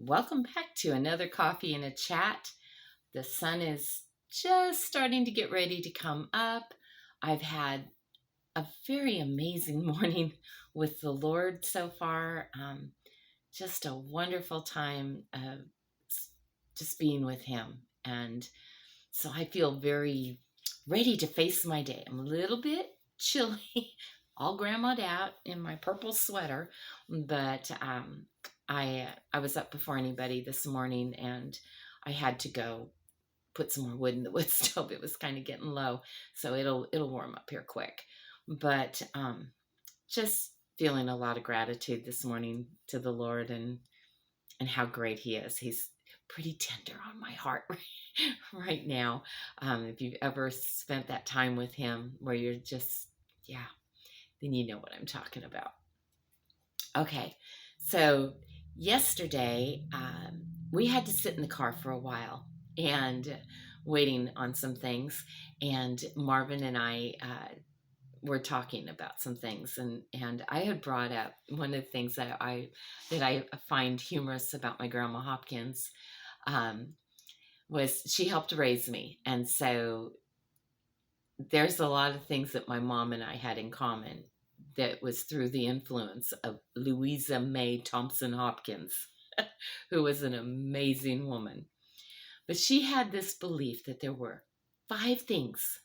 Welcome back to another coffee and a chat. The sun is just starting to get ready to come up. I've had a very amazing morning with the Lord so far. Just a wonderful time of just being with Him. And so I feel very ready to face my day. I'm a little bit chilly, all grandmaed out in my purple sweater, but I was up before anybody this morning, and I had to go put some more wood in the wood stove. It was kind of getting low, so it'll warm up here quick. But just feeling a lot of gratitude this morning to the Lord and how great He is. He's pretty tender on my heart right now. If you've ever spent that time with Him where you're just, yeah, then you know what I'm talking about. Okay, so yesterday we had to sit in the car for a while and waiting on some things, and Marvin and I were talking about some things, and I had brought up one of the things that I find humorous about my grandma Hopkins. Was she helped raise me, and so there's a lot of things that my mom and I had in common that was through the influence of Louisa May Thompson Hopkins, who was an amazing woman. But she had this belief that there were 5 things,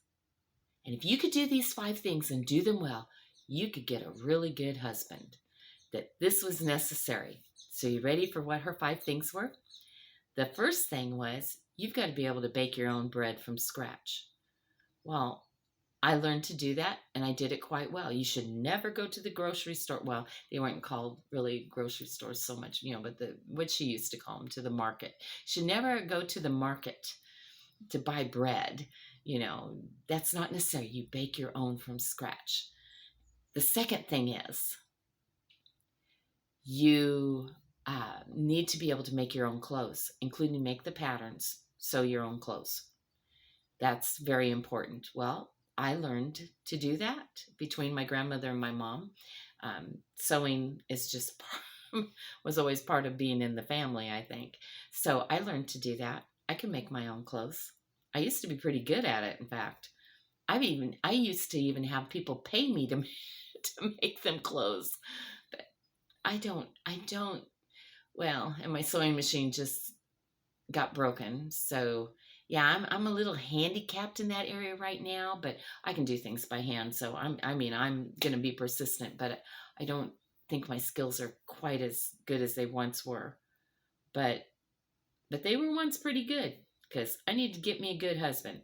and if you could do these 5 things and do them well, you could get a really good husband, that this was necessary. So you ready for what her 5 things were? The first thing was, you've got to be able to bake your own bread from scratch. Well, I learned to do that, and I did it quite well. You should never go to the grocery store. Well, they weren't called really grocery stores so much, but what she used to call them, to the market. You should never go to the market to buy bread. That's not necessary. You bake your own from scratch. The second thing is, you need to be able to make your own clothes, including make the patterns, sew your own clothes. That's very important. Well, I learned to do that between my grandmother and my mom. Sewing is just was always part of being in the family, I think. So I learned to do that. I can make my own clothes. I used to be pretty good at it, in fact. I used to even have people pay me to make them clothes. But I don't, well, and my sewing machine just got broken. So yeah, I'm a little handicapped in that area right now, but I can do things by hand. So I'm going to be persistent, but I don't think my skills are quite as good as they once were. But they were once pretty good, because I need to get me a good husband.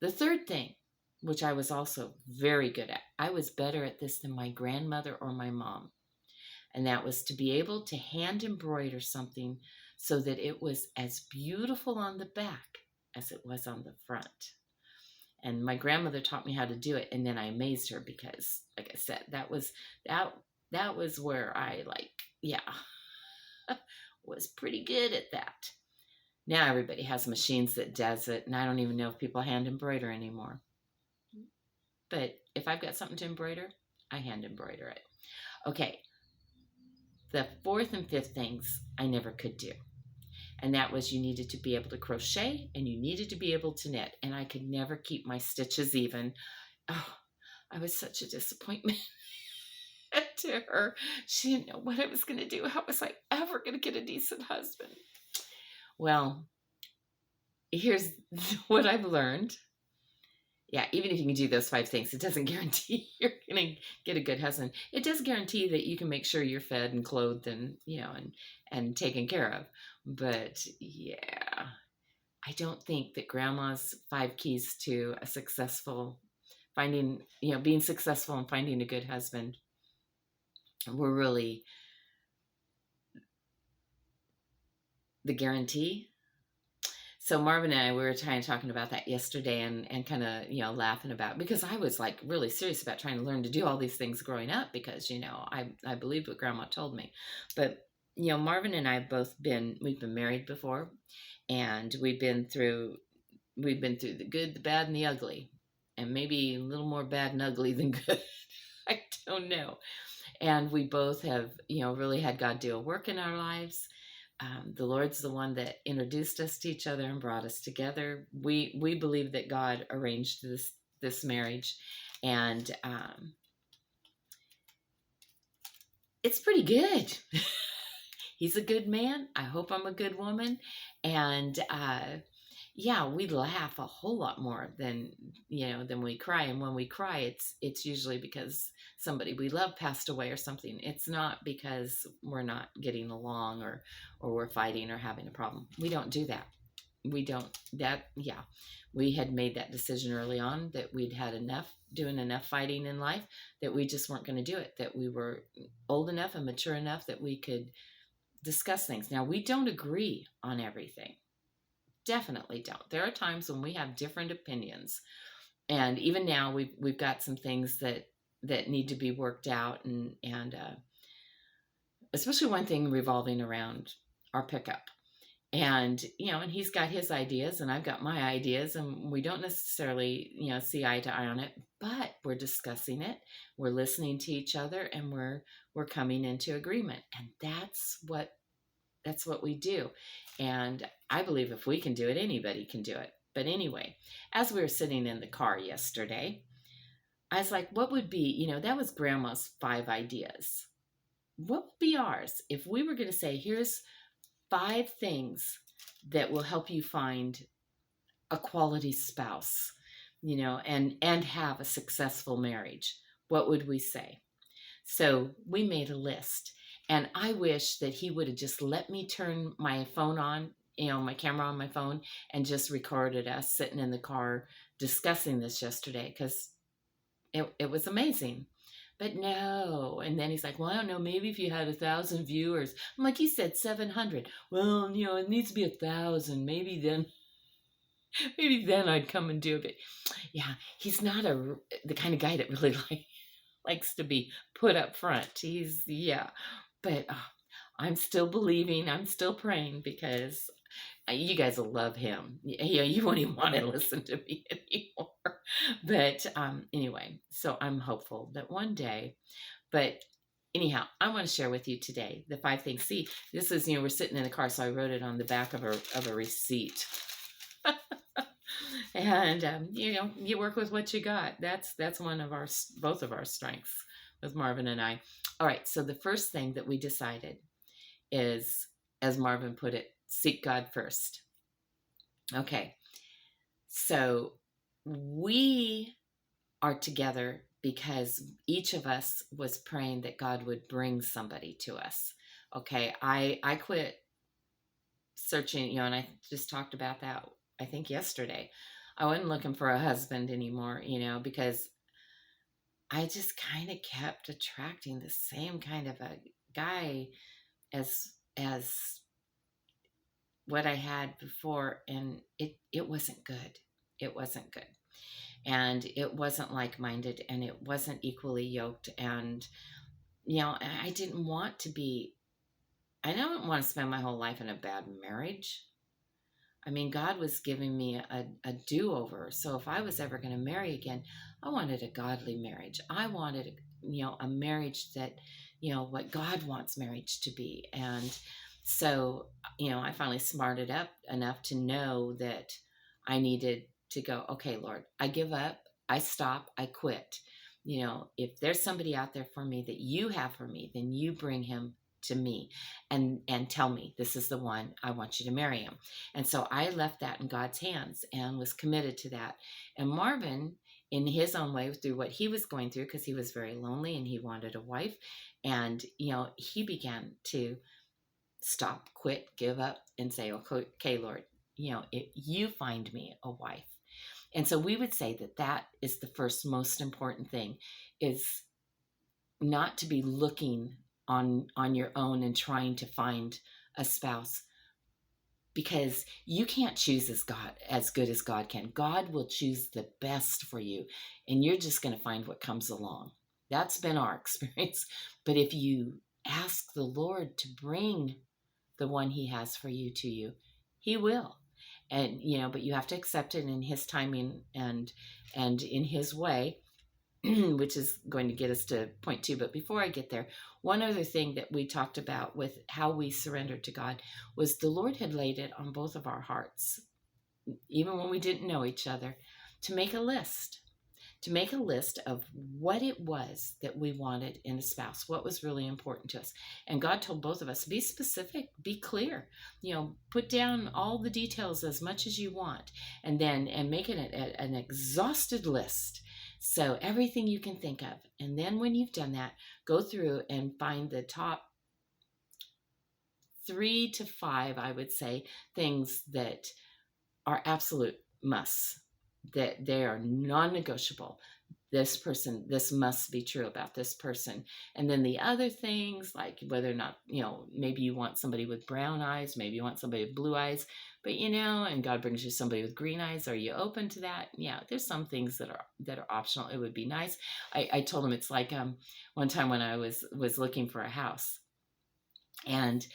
The third thing, which I was also very good at, I was better at this than my grandmother or my mom. And that was to be able to hand embroider something so that it was as beautiful on the back as it was on the front. And my grandmother taught me how to do it, and then I amazed her because, like I said, that was where I was pretty good at that. Now everybody has machines that does it, and I don't even know if people hand embroider anymore. But if I've got something to embroider, I hand embroider it. Okay. The fourth and fifth things I never could do. And that was, you needed to be able to crochet, and you needed to be able to knit. And I could never keep my stitches even. Oh, I was such a disappointment to her. She didn't know what I was going to do. How was I ever going to get a decent husband? Well, here's what I've learned. Yeah, even if you can do those 5 things, it doesn't guarantee you're going to get a good husband. It does guarantee that you can make sure you're fed and clothed and, and taken care of. But yeah, I don't think that grandma's 5 keys to a successful being successful and finding a good husband were really the guarantee. So Marvin and I, we were talking about that yesterday, and kind of, laughing about, because I was like really serious about trying to learn to do all these things growing up, because, I believed what grandma told me. But, Marvin and I we've been married before, and we've been through the good, the bad, and the ugly, and maybe a little more bad and ugly than good. I don't know. And we both have, really had God do a work in our lives. The Lord's the one that introduced us to each other and brought us together. We believe that God arranged this marriage, and it's pretty good. He's a good man. I hope I'm a good woman, and yeah, we laugh a whole lot more than than we cry. And when we cry, it's usually because somebody we love passed away or something. It's not because we're not getting along or we're fighting or having a problem. We don't do that. We don't that yeah. We had made that decision early on that we'd had enough doing enough fighting in life, that we just weren't going to do it, that we were old enough and mature enough that we could discuss things. Now, we don't agree on everything. Definitely don't. There are times when we have different opinions, and even now we've got some things that need to be worked out, and especially one thing revolving around our pickup. And and he's got his ideas and I've got my ideas, and we don't necessarily see eye to eye on it, but we're discussing it, we're listening to each other, and we're coming into agreement. And that's what we do. And I believe if we can do it, anybody can do it. But anyway, as we were sitting in the car yesterday, I was like, what would be, that was Grandma's 5 ideas. What would be ours if we were going to say, here's 5 things that will help you find a quality spouse, and have a successful marriage? What would we say? So we made a list, and I wish that he would have just let me turn my phone on, my camera on my phone, and just recorded us sitting in the car discussing this yesterday, because it was amazing. But no. And then he's like, well, I don't know, maybe if you had 1,000 viewers. I'm like, he said 700. Well, it needs to be 1,000. Maybe then I'd come and do it. Yeah, he's not the kind of guy that really likes to be put up front. But I'm still believing, I'm still praying, because you guys will love him. You won't even want to listen to me anymore. But anyway, so I'm hopeful that one day. But anyhow, I want to share with you today the 5 things. See, this is, we're sitting in the car, so I wrote it on the back of a receipt. And you work with what you got. That's one of both of our strengths with Marvin and I. All right, so the first thing that we decided is, as Marvin put it, seek God first. Okay, so we are together because each of us was praying that God would bring somebody to us. Okay, I quit searching, and I just talked about that, I think, yesterday. I wasn't looking for a husband anymore, because I just kind of kept attracting the same kind of a guy as what I had before, and it wasn't good. It wasn't good. And it wasn't like-minded, and it wasn't equally yoked. And, I didn't want to I don't want to spend my whole life in a bad marriage. I mean, God was giving me a do-over. So if I was ever going to marry again, I wanted a godly marriage. I wanted, a marriage that, what God wants marriage to be. And so, I finally smarted up enough to know that I needed to go, okay, Lord, I give up, I stop, I quit. If there's somebody out there for me that you have for me, then you bring him to me and tell me, this is the one, I want you to marry him. And so I left that in God's hands and was committed to that. And Marvin, in his own way, through what he was going through, because he was very lonely and he wanted a wife, and he began to stop, quit, give up, and say, okay, Lord, you find me a wife. And so we would say that is the first most important thing, is not to be looking on your own and trying to find a spouse, because you can't choose as good as God can. God will choose the best for you, and you're just going to find what comes along. That's been our experience. But if you ask the Lord to bring the one he has for you to you, he will. And but you have to accept it in his timing and in his way. which is going to get us to point two. But before I get there, one other thing that we talked about with how we surrendered to God was the Lord had laid it on both of our hearts, even when we didn't know each other, to make a list. To make a list of what it was that we wanted in a spouse, what was really important to us. And God told both of us, be specific, be clear, put down all the details as much as you want, and make it an exhausted list. So everything you can think of. And then when you've done that, go through and find the top 3 to 5, I would say, things that are absolute musts, that they are non-negotiable. This must be true about this person. And then the other things, like whether or not, maybe you want somebody with brown eyes, maybe you want somebody with blue eyes, but and God brings you somebody with green eyes. Are you open to that? Yeah, there's some things that are optional. It would be nice. I told him it's like one time when I was looking for a house, and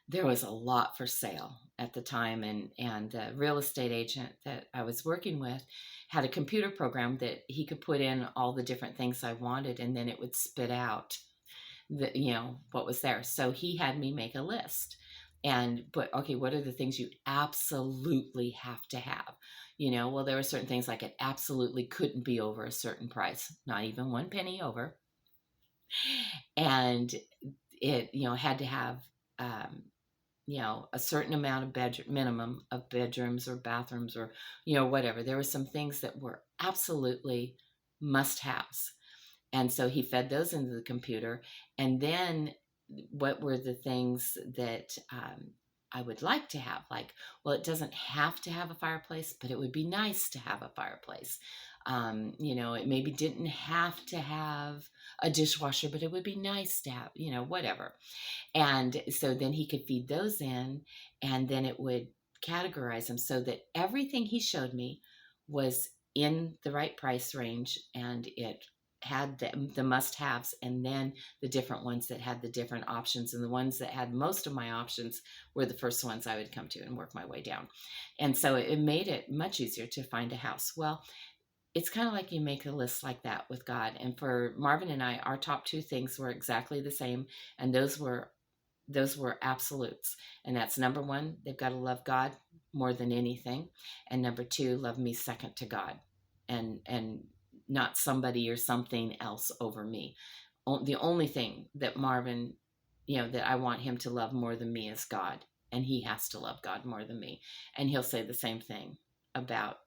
there was a lot for sale at the time, and the real estate agent that I was working with had a computer program that he could put in all the different things I wanted, and then it would spit out what was there. So he had me make a list, but okay, what are the things you absolutely have to have? Well, there were certain things like it absolutely couldn't be over a certain price, not even 1 penny over, and it had to have a certain amount of minimum of bedrooms or bathrooms or, whatever. There were some things that were absolutely must-haves. And so he fed those into the computer. And then what were the things that I would like to have? Like, well, it doesn't have to have a fireplace, but it would be nice to have a fireplace. It maybe didn't have to have a dishwasher, but it would be nice to have, whatever. And so then he could feed those in, and then it would categorize them so that everything he showed me was in the right price range, and it had the must-haves, and then the different ones that had the different options, and the ones that had most of my options were the first ones I would come to and work my way down. And so it made it much easier to find a house. Well, it's kind of like you make a list like that with God. And for Marvin and I, our top 2 things were exactly the same, and those were absolutes. And that's number 1, they've got to love God more than anything, and number 2, love me second to God, and not somebody or something else over me. The only thing that Marvin, that I want him to love more than me is God, and he has to love God more than me. And he'll say the same thing about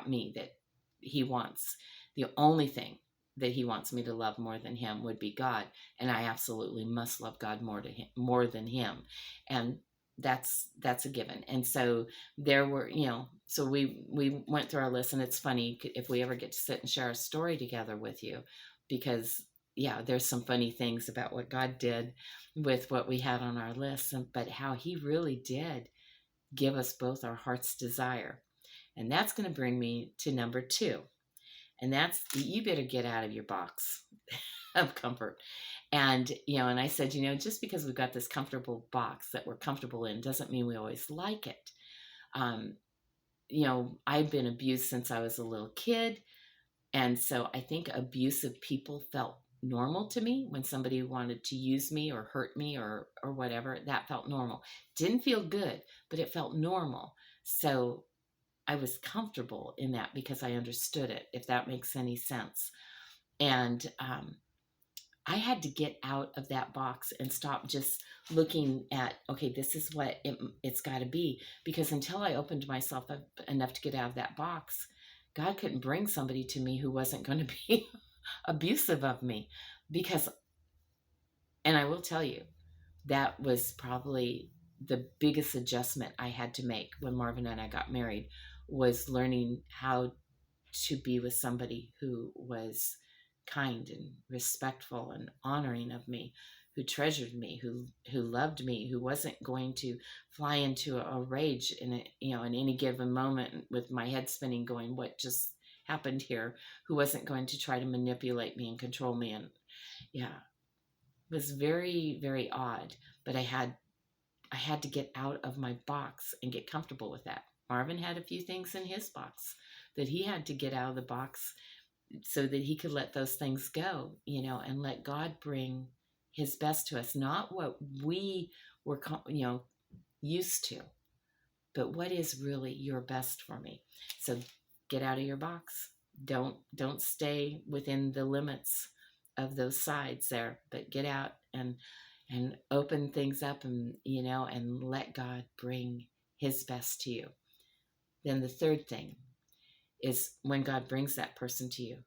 me, that he wants, the only thing that he wants me to love more than him would be God, and I absolutely must love God more than him, and that's a given. And so there were, so we went through our list, and it's funny if we ever get to sit and share a story together with you, because there's some funny things about what God did with what we had on our list, but how he really did give us both our heart's desire. And that's going to bring me to number 2. And that's, you better get out of your box of comfort. And, and I said, just because we've got this comfortable box that we're comfortable in doesn't mean we always like it. I've been abused since I was a little kid. And so I think abusive people felt normal to me. When somebody wanted to use me or hurt me or whatever, that felt normal. Didn't feel good, but it felt normal. So I was comfortable in that because I understood it, if that makes any sense. And I had to get out of that box and stop just looking at, okay, this is what it's got to be. Because until I opened myself up enough to get out of that box, God couldn't bring somebody to me who wasn't going to be abusive of me. And I will tell you, that was probably the biggest adjustment I had to make when Marvin and I got married, was learning how to be with somebody who was kind and respectful and honoring of me, who treasured me, who loved me, who wasn't going to fly into a rage in any given moment with my head spinning, going, what just happened here? Who wasn't going to try to manipulate me and control me. And it was very, very odd, but I had to get out of my box and get comfortable with that. Marvin had a few things in his box that he had to get out of the box so that he could let those things go, and let God bring his best to us, not what we were, used to, but what is really your best for me. So get out of your box. Don't stay within the limits of those sides there, but get out and open things up, and let God bring his best to you. Then the third thing is, when God brings that person to you,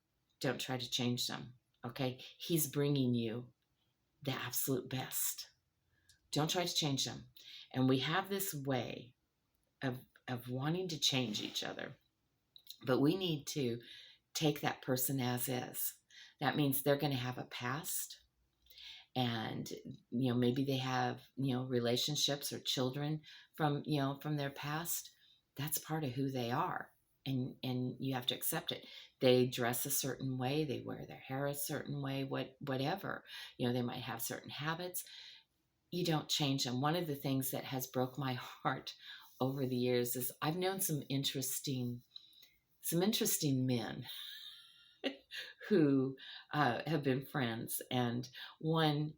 don't try to change them. Okay? He's bringing you the absolute best. Don't try to change them. And we have this way of wanting to change each other, but we need to take that person as is. That means they're going to have a past, and maybe they have relationships or children from their past. That's part of who they are, and you have to accept it. They dress a certain way, they wear their hair a certain way, whatever. They might have certain habits. You don't change them. One of the things that has broke my heart over the years is I've known some interesting men who have been friends, and one,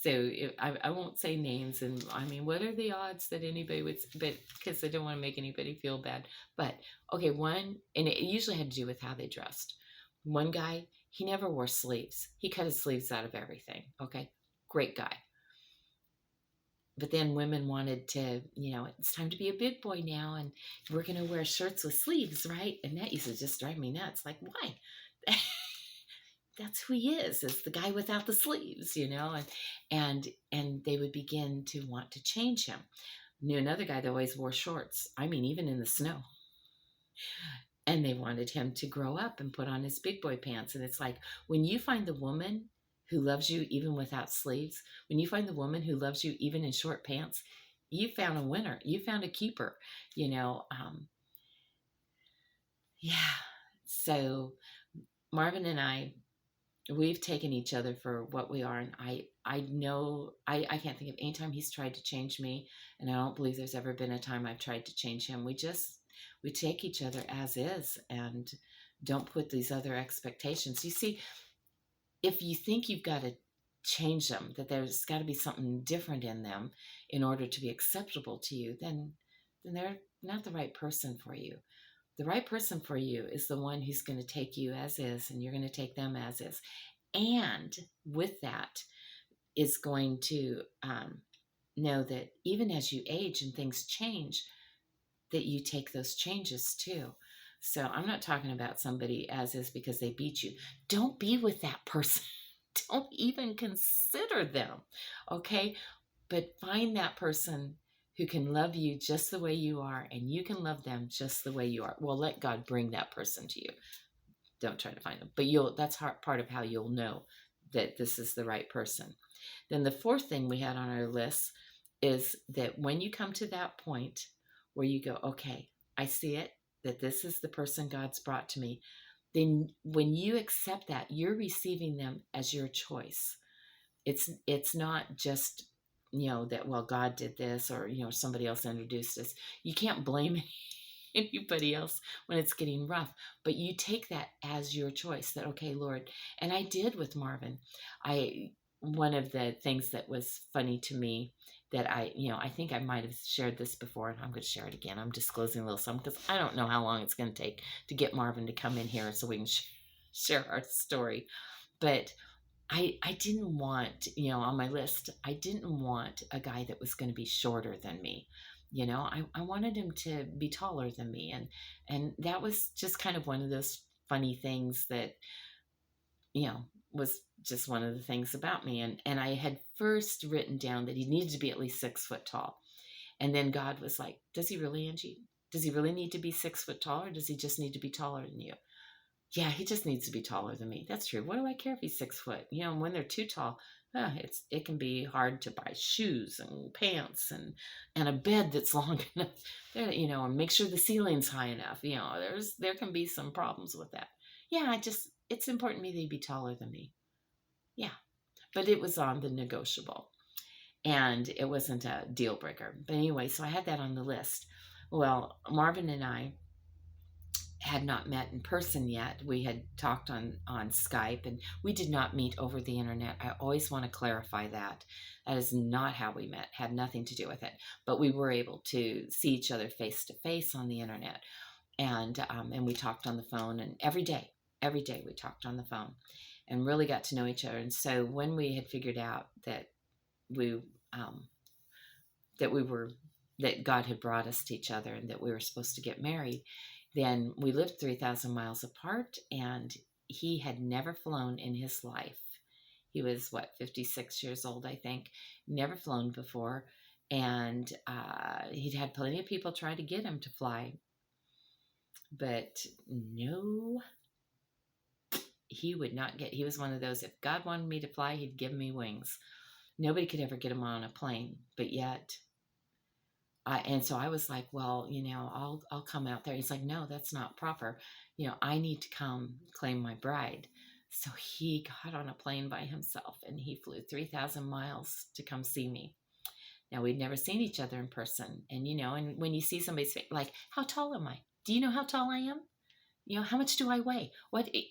so I won't say names, and I mean, what are the odds that anybody would, but because I don't want to make anybody feel bad, but okay, one, and it usually had to do with how they dressed. One guy, he never wore sleeves. He cut his sleeves out of everything. Okay, great guy. But then women wanted to, it's time to be a big boy now, and we're going to wear shirts with sleeves, right? And that used to just drive me nuts. Like, why? That's who he is the guy without the sleeves, and they would begin to want to change him. Knew another guy that always wore shorts. I mean, even in the snow. And they wanted him to grow up and put on his big boy pants. And it's like, when you find the woman who loves you even without sleeves, when you find the woman who loves you even in short pants, you found a winner. You found a keeper, Yeah. So Marvin and I, we've taken each other for what we are. And I know, I can't think of any time he's tried to change me. And I don't believe there's ever been a time I've tried to change him. We take each other as is, and don't put these other expectations. You see, if you think you've got to change them, that there's got to be something different in them in order to be acceptable to you, then they're not the right person for you. The right person for you is the one who's going to take you as is, and you're going to take them as is. And with that is going to know that even as you age and things change, that you take those changes too. So I'm not talking about somebody as is because they beat you. Don't be with that person. Don't even consider them, okay? But find that person who can love you just the way you are, and you can love them just the way you are. Well, let God bring that person to you. Don't try to find them. But that's part of how you'll know that this is the right person. Then the fourth thing we had on our list is that when you come to that point where you go, okay, I see it, that this is the person God's brought to me, then when you accept that, you're receiving them as your choice. It's not just, that, well, God did this, or, somebody else introduced us. You can't blame anybody else when it's getting rough, but you take that as your choice, that, okay, Lord. And I did with Marvin. One of the things that was funny to me that I think I might have shared this before, and I'm going to share it again. I'm disclosing a little something because I don't know how long it's going to take to get Marvin to come in here so we can share our story. But I didn't want, on my list, I didn't want a guy that was going to be shorter than me. I wanted him to be taller than me. And that was just kind of one of those funny things that, was just one of the things about me. And I had first written down that he needed to be at least 6 foot tall. And then God was like, does he really, Angie? Does he really need to be 6 foot tall, or does he just need to be taller than you? Yeah, he just needs to be taller than me. That's true. What do I care if he's 6 foot? When they're too tall, it can be hard to buy shoes and pants and a bed that's long enough. And make sure the ceiling's high enough. There can be some problems with that. Yeah, it's important to me that he be taller than me. Yeah, but it was on the negotiable, and it wasn't a deal breaker. But anyway, so I had that on the list. Well, Marvin and I, had not met in person yet. We had talked on Skype, and we did not meet over the internet. I always want to clarify that. That is not how we met, had nothing to do with it. But we were able to see each other face to face on the internet. And we talked on the phone, and every day we talked on the phone and really got to know each other. And so when we had figured out we um, that we were that God had brought us to each other and that we were supposed to get married, then we lived 3,000 miles apart, and he had never flown in his life. He was, 56 years old, I think, never flown before. And he'd had plenty of people try to get him to fly. But no, he would not get, he was one of those, if God wanted me to fly, he'd give me wings. Nobody could ever get him on a plane, but yet and so I was like, well, I'll come out there. He's like, no, that's not proper. I need to come claim my bride. So he got on a plane by himself, and he flew 3,000 miles to come see me. Now, we'd never seen each other in person. And, and when you see somebody's face, like, how tall am I? Do you know how tall I am? How much do I weigh?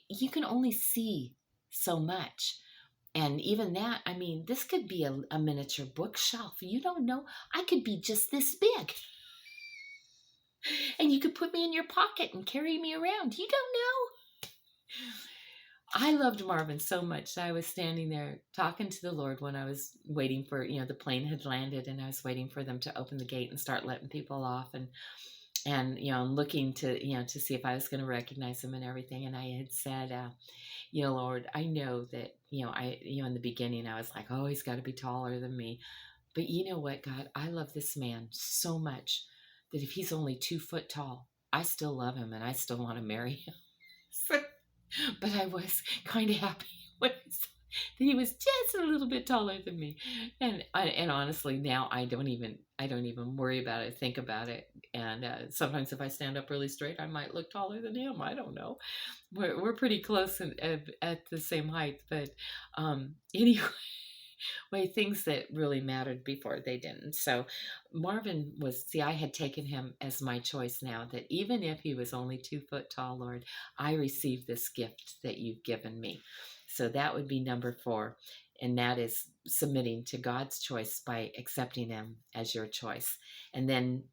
You can only see so much. And even that, I mean, this could be a miniature bookshelf. You don't know. I could be just this big. And you could put me in your pocket and carry me around. You don't know. I loved Marvin so much that I was standing there talking to the Lord when I was waiting for, the plane had landed, and I was waiting for them to open the gate and start letting people off. And looking to see if I was going to recognize him and everything. And I had said, Lord, I know that, in the beginning I was like, oh, he's got to be taller than me. But you know what, God, I love this man so much that if he's only 2 foot tall, I still love him and I still want to marry him. But I was kind of happy when that he was just a little bit taller than me. And honestly, now I don't even worry about it, think about it. And sometimes if I stand up really straight, I might look taller than him. I don't know. We're pretty close at the same height. But anyway, things that really mattered before, they didn't. So Marvin I had taken him as my choice now, that even if he was only 2 foot tall, Lord, I receive this gift that you've given me. So that would be number 4. And that is submitting to God's choice by accepting him as your choice. And then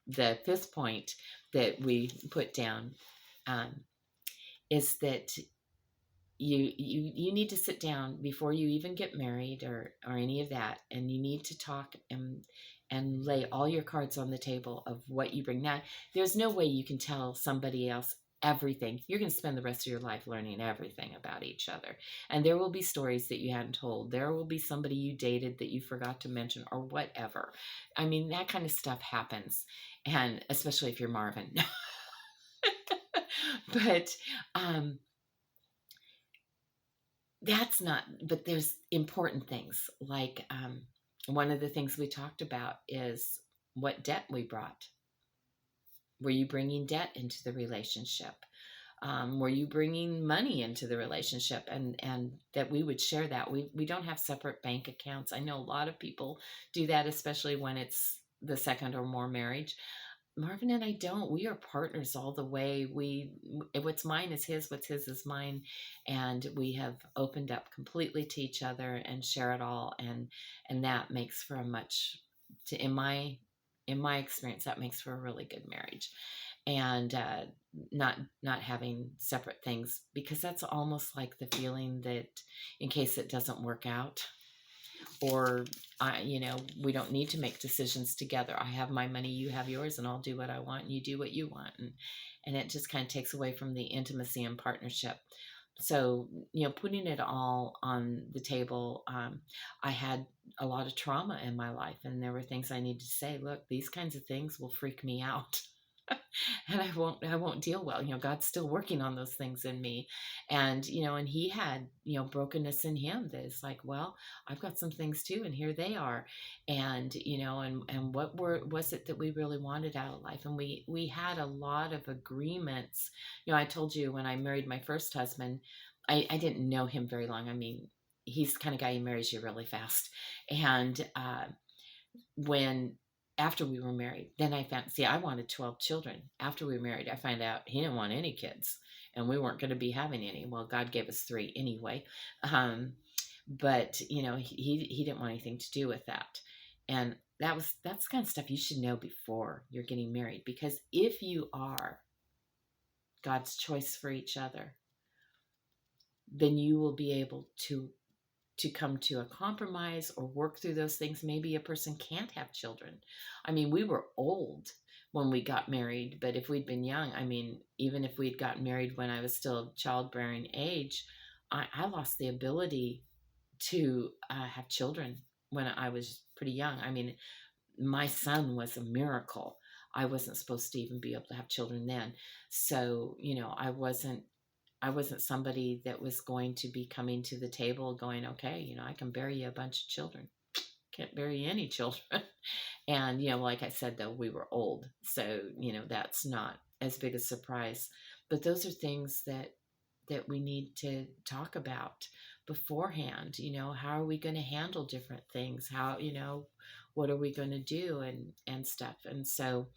the 5th point that we put down is that you need to sit down before you even get married or any of that, and you need to talk and lay all your cards on the table of what you bring. Now, there's no way you can tell somebody else everything. You're going to spend the rest of your life learning everything about each other, and there will be stories that you hadn't told. There will be somebody you dated that you forgot to mention, or whatever. I mean, that kind of stuff happens, and especially if you're Marvin. But but there's important things like one of the things we talked about is what debt we brought. Were you bringing debt into the relationship? Were you bringing money into the relationship? And that we would share that. We don't have separate bank accounts. I know a lot of people do that, especially when it's the second or more marriage. Marvin and I don't. We are partners all the way. What's mine is his, what's his is mine. And we have opened up completely to each other and share it all. And that makes for in my experience, that makes for a really good marriage. And not having separate things, because that's almost like the feeling that in case it doesn't work out, or we don't need to make decisions together. I have my money, you have yours, and I'll do what I want and you do what you want, and it just kind of takes away from the intimacy and partnership. So putting it all on the table, I had a lot of trauma in my life, and there were things I needed to say. Look, these kinds of things will freak me out. And I won't deal well. God's still working on those things in me. And, and he had, brokenness in him that is like, well, I've got some things too, and here they are. And, and what was it that we really wanted out of life? And we had a lot of agreements. I told you when I married my first husband, I didn't know him very long. I mean, he's the kind of guy who marries you really fast. And, after we were married. Then I found, see, I wanted 12 children. After we were married, I found out he didn't want any kids, and we weren't going to be having any. Well, God gave us 3 anyway. But he didn't want anything to do with that. And that's the kind of stuff you should know before you're getting married, because if you are God's choice for each other, then you will be able to come to a compromise or work through those things. Maybe a person can't have children. I mean, we were old when we got married, but if we'd been young, I mean, even if we'd gotten married when I was still childbearing age, I lost the ability to have children when I was pretty young. I mean, my son was a miracle. I wasn't supposed to even be able to have children then. So, I wasn't somebody that was going to be coming to the table going, okay, I can bear you a bunch of children. Can't bear you any children. And, like I said, though, we were old. So, that's not as big a surprise. But those are things that we need to talk about beforehand. How are we going to handle different things? How, what are we going to do and stuff? And so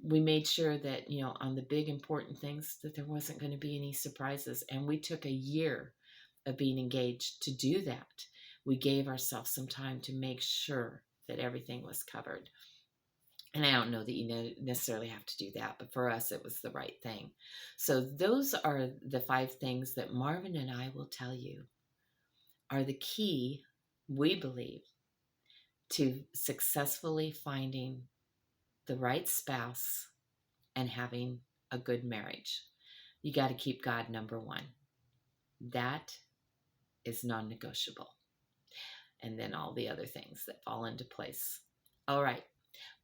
we made sure that, on the big important things, that there wasn't going to be any surprises. And we took a year of being engaged to do that. We gave ourselves some time to make sure that everything was covered. And I don't know that you necessarily have to do that, but for us, it was the right thing. So those are the 5 things that Marvin and I will tell you are the key, we believe, to successfully finding the right spouse and having a good marriage. You got to keep God number 1. That is non-negotiable. And then all the other things that fall into place. All right.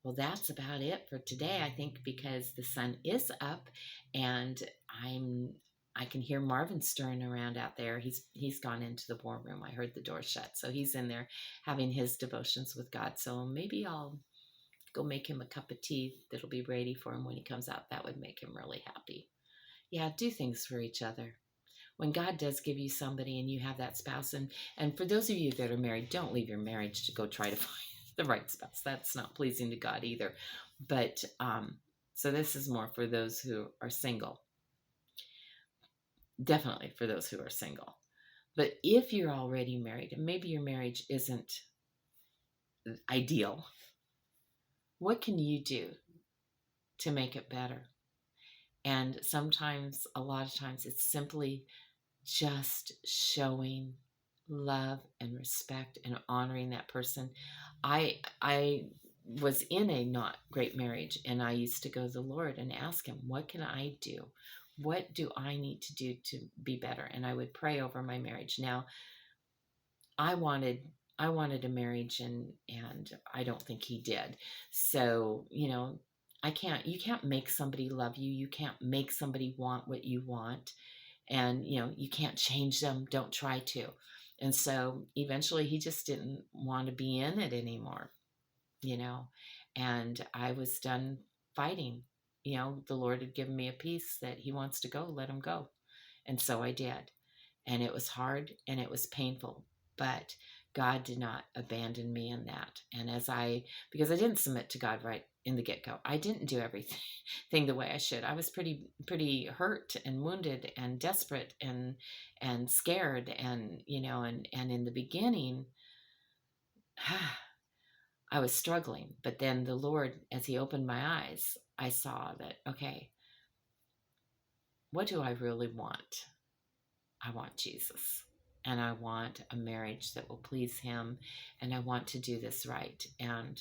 Well, that's about it for today, I think, because the sun is up and I can hear Marvin stirring around out there. He's gone into the war room. I heard the door shut. So he's in there having his devotions with God. So maybe I'll go make him a cup of tea that'll be ready for him when he comes out. That would make him really happy. Yeah, do things for each other. When God does give you somebody and you have that spouse, and for those of you that are married, don't leave your marriage to go try to find the right spouse. That's not pleasing to God either. But so this is more for those who are single. Definitely for those who are single. But if you're already married and maybe your marriage isn't ideal, what can you do to make it better? And sometimes, a lot of times, it's simply just showing love and respect and honoring that person. I was in a not great marriage, and I used to go to the Lord and ask him, what can I do? What do I need to do to be better? And I would pray over my marriage. Now, I wanted a marriage, and I don't think he did. So, you can't make somebody love you. You can't make somebody want what you want. And, you can't change them. Don't try to. And so eventually he just didn't want to be in it anymore, and I was done fighting. The Lord had given me a peace that he wants to go, let him go. And so I did. And it was hard and it was painful, but God did not abandon me in that. And because I didn't submit to God right in the get-go, I didn't do everything the way I should. I was pretty hurt and wounded and desperate and scared, and in the beginning, I was struggling. But then the Lord, as he opened my eyes, I saw that, okay, what do I really want? I want Jesus. And I want a marriage that will please him. And I want to do this right. And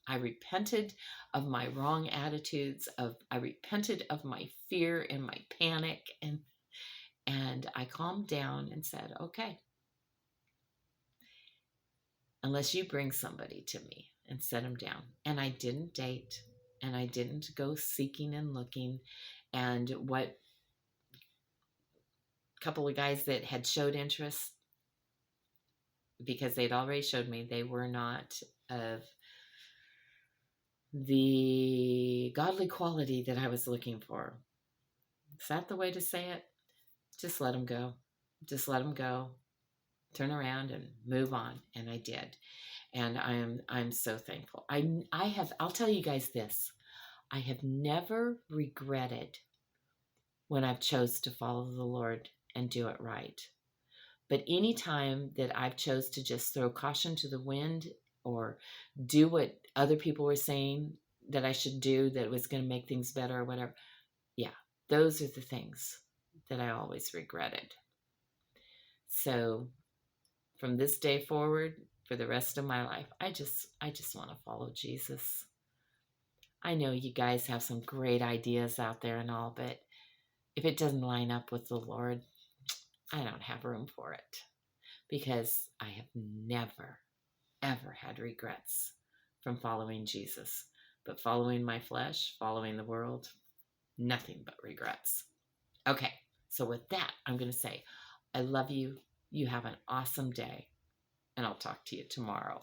I repented of my wrong attitudes. I repented of my fear and my panic. And I calmed down and said, okay, unless you bring somebody to me, and set them down. And I didn't date, and I didn't go seeking and looking. And what couple of guys that had showed interest, because they'd already showed me they were not of the godly quality that I was looking for. Is that the way to say it? Just let them go. Just let them go. Turn around and move on. And I did. And I'm so thankful. I'll tell you guys this. I have never regretted when I've chose to follow the Lord and do it right. But any time that I've chose to just throw caution to the wind or do what other people were saying that I should do that was going to make things better or whatever, yeah, those are the things that I always regretted. So from this day forward, for the rest of my life, I just want to follow Jesus. I know you guys have some great ideas out there and all, but if it doesn't line up with the Lord, I don't have room for it, because I have never, ever had regrets from following Jesus. But following my flesh, following the world, nothing but regrets. Okay, so with that, I'm going to say, I love you. You have an awesome day, and I'll talk to you tomorrow.